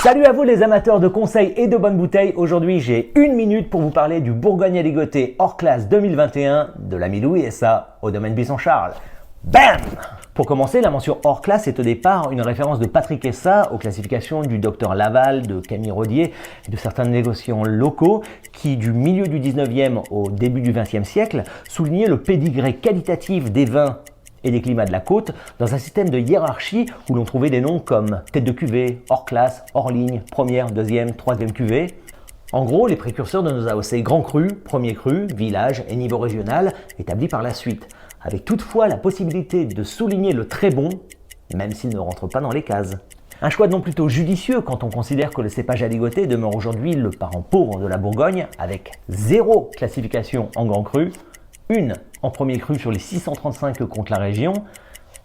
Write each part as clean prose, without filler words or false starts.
Salut à vous les amateurs de conseils et de bonnes bouteilles. Aujourd'hui, j'ai 1 minute pour vous parler du Bourgogne Aligoté hors classe 2021 de l'ami Louis et ça au domaine Buisson-Charles. Bam! Pour commencer, la mention hors classe est au départ une référence de Patrick Essa aux classifications du docteur Laval, de Camille Rodier et de certains négociants locaux qui, du milieu du 19e au début du 20e siècle, soulignaient le pédigré qualitatif des vins et des climats de la côte dans un système de hiérarchie où l'on trouvait des noms comme tête de cuvée, hors classe, hors ligne, première, deuxième, troisième cuvée. En gros, les précurseurs de nos AOC grand cru, premier cru, village et niveau régional établis par la suite, avec toutefois la possibilité de souligner le très bon, même s'il ne rentre pas dans les cases. Un choix non plutôt judicieux quand on considère que le cépage aligoté demeure aujourd'hui le parent pauvre de la Bourgogne avec 0 classification en grand cru, 1 en premier cru sur les 635 que compte la région,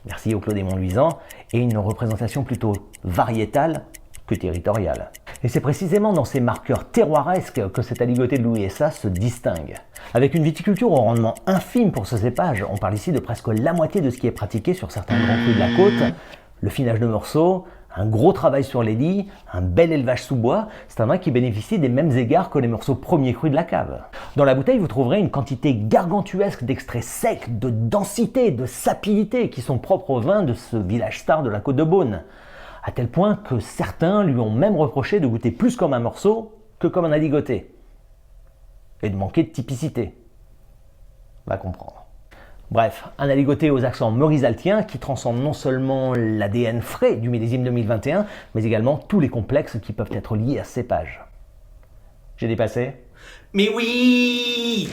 merci au Clos des Monts-Luisans, et une représentation plutôt variétale que territoriale. Et c'est précisément dans ces marqueurs terroiresques que cet aligoté de Louis Essa se distingue. Avec une viticulture au rendement infime pour ce cépage, on parle ici de presque la moitié de ce qui est pratiqué sur certains grands crus de la côte, le finage de morceaux, un gros travail sur les lits, un bel élevage sous bois, c'est un vin qui bénéficie des mêmes égards que les morceaux premiers crus de la cave. Dans la bouteille, vous trouverez une quantité gargantuesque d'extraits secs, de densité, de sapidité qui sont propres au vin de ce village star de la Côte de Beaune. À tel point que certains lui ont même reproché de goûter plus comme un morceau que comme un aligoté. Et de manquer de typicité. Va comprendre. Bref, un aligoté aux accents morisaltiens qui transcende non seulement l'ADN frais du millésime 2021, mais également tous les complexes qui peuvent être liés à ce cépage. J'ai dépassé ? Mais oui!